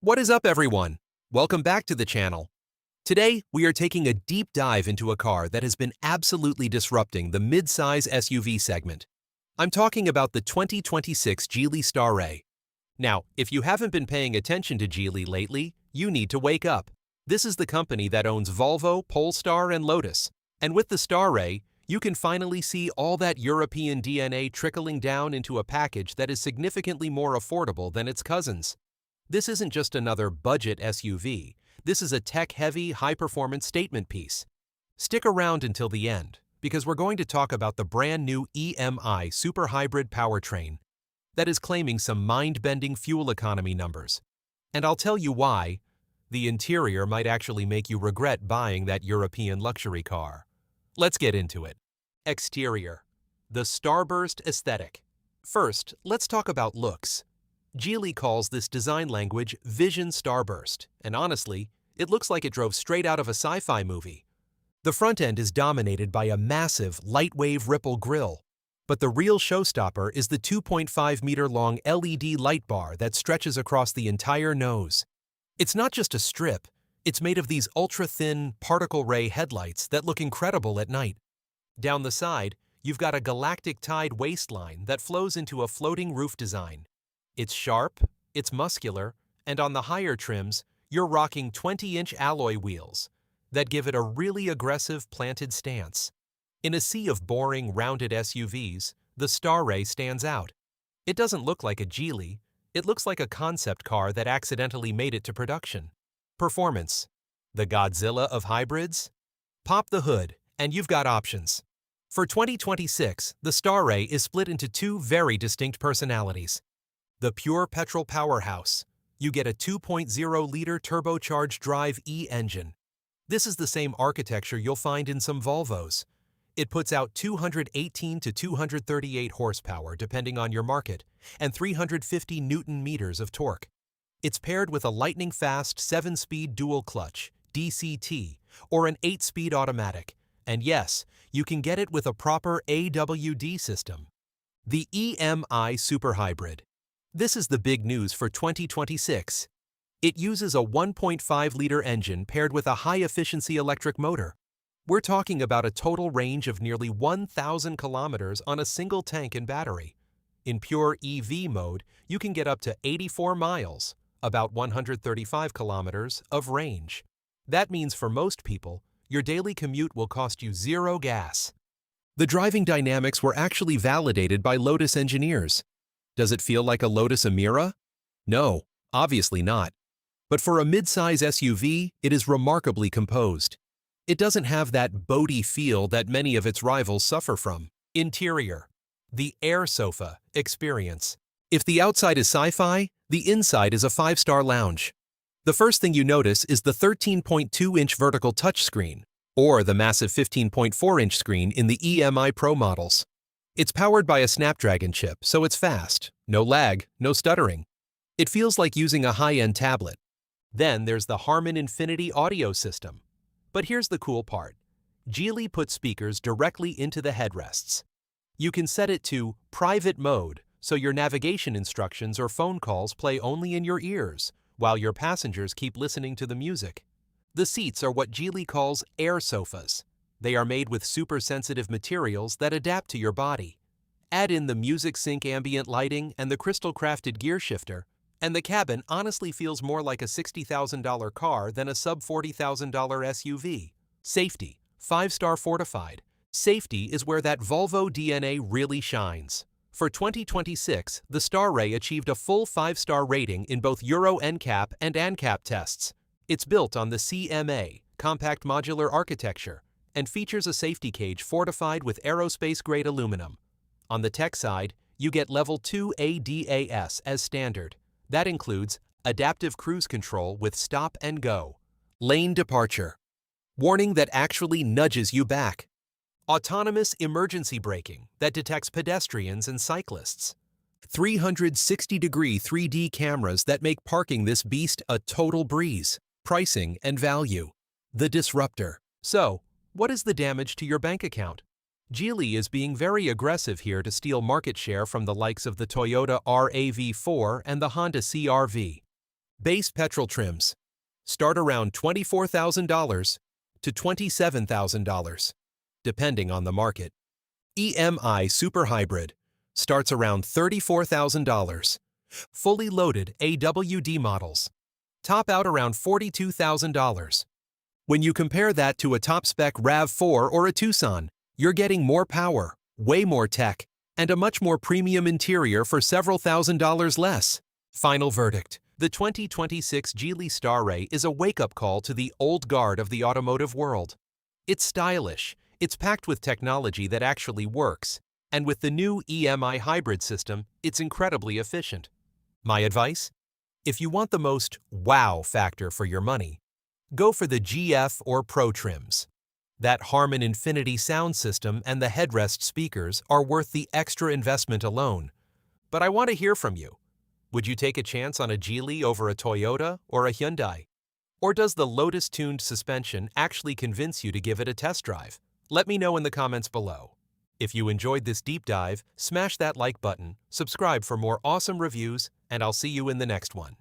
What is up, everyone? Welcome back to the channel. Today, we are taking a deep dive into a car that has been absolutely disrupting the mid-size SUV segment. I'm talking about the 2026 Geely Starray. Now, if you haven't been paying attention to Geely lately, you need to wake up. This is the company that owns Volvo, Polestar, and Lotus. And with the Starray, you can finally see all that European DNA trickling down into a package that is significantly more affordable than its cousins. This isn't just another budget SUV. This is a tech-heavy, high-performance statement piece. Stick around until the end, because we're going to talk about the brand-new EMI super hybrid powertrain that is claiming some mind-bending fuel economy numbers. And I'll tell you why the interior might actually make you regret buying that European luxury car. Let's get into it. Exterior. The Starburst aesthetic. First, let's talk about looks. Geely calls this design language Vision Starburst, and honestly, it looks like it drove straight out of a sci-fi movie. The front end is dominated by a massive, light-wave ripple grille, but the real showstopper is the 2.5-meter-long LED light bar that stretches across the entire nose. It's not just a strip, it's made of these ultra-thin, particle ray headlights that look incredible at night. Down the side, you've got a galactic tide waistline that flows into a floating roof design. It's sharp, it's muscular, and on the higher trims, you're rocking 20-inch alloy wheels that give it a really aggressive planted stance. In a sea of boring, rounded SUVs, the Starray stands out. It doesn't look like a Geely, it looks like a concept car that accidentally made it to production. Performance. The Godzilla of hybrids? Pop the hood, and you've got options. For 2026, the Starray is split into two very distinct personalities. The pure petrol powerhouse. You get a 2.0-liter turbocharged drive E engine. This is the same architecture you'll find in some Volvos. It puts out 218 to 238 horsepower depending on your market, and 350 Newton-meters of torque. It's paired with a lightning-fast 7-speed dual-clutch, DCT, or an 8-speed automatic. And yes, you can get it with a proper AWD system. The EMI Super Hybrid. This is the big news for 2026. It uses a 1.5-liter engine paired with a high-efficiency electric motor. We're talking about a total range of nearly 1,000 kilometers on a single tank and battery. In pure EV mode, you can get up to 84 miles, about 135 kilometers, of range. That means for most people, your daily commute will cost you zero gas. The driving dynamics were actually validated by Lotus engineers. Does it feel like a Lotus Emira? No, obviously not. But for a mid-size SUV, it is remarkably composed. It doesn't have that boaty feel that many of its rivals suffer from. Interior. The Air Sofa experience. If the outside is sci-fi, the inside is a 5-star lounge. The first thing you notice is the 13.2-inch vertical touchscreen, or the massive 15.4-inch screen in the EMI Pro models. It's powered by a Snapdragon chip, so it's fast, no lag, no stuttering. It feels like using a high-end tablet. Then there's the Harman Infinity audio system. But here's the cool part. Geely put speakers directly into the headrests. You can set it to private mode, so your navigation instructions or phone calls play only in your ears, while your passengers keep listening to the music. The seats are what Geely calls air sofas. They are made with super-sensitive materials that adapt to your body. Add in the music sync ambient lighting and the crystal-crafted gear shifter, and the cabin honestly feels more like a $60,000 car than a sub-$40,000 SUV. Safety. 5-star fortified. Safety is where that Volvo DNA really shines. For 2026, the Starray achieved a full 5-star rating in both Euro NCAP and ANCAP tests. It's built on the CMA, Compact Modular Architecture, and features a safety cage fortified with aerospace-grade aluminum. On the tech side, you get Level 2 ADAS as standard. That includes adaptive cruise control with stop and go, lane departure, warning that actually nudges you back, autonomous emergency braking that detects pedestrians and cyclists, 360-degree 3D cameras that make parking this beast a total breeze, pricing and value. The disruptor. So, what is the damage to your bank account? Geely is being very aggressive here to steal market share from the likes of the Toyota RAV4 and the Honda CR-V. Base petrol trims start around $24,000 to $27,000, depending on the market. EMI Super Hybrid starts around $34,000. Fully loaded AWD models top out around $42,000. When you compare that to a top-spec RAV4 or a Tucson, you're getting more power, way more tech, and a much more premium interior for several $1,000s less. Final verdict. The 2026 Geely Starray is a wake-up call to the old guard of the automotive world. It's stylish, it's packed with technology that actually works, and with the new EMI hybrid system, it's incredibly efficient. My advice? If you want the most wow factor for your money, go for the GF or Pro trims. That Harman Infinity sound system and the headrest speakers are worth the extra investment alone. But I want to hear from you. Would you take a chance on a Geely over a Toyota or a Hyundai? Or does the Lotus-tuned suspension actually convince you to give it a test drive? Let me know in the comments below. If you enjoyed this deep dive, smash that like button, subscribe for more awesome reviews, and I'll see you in the next one.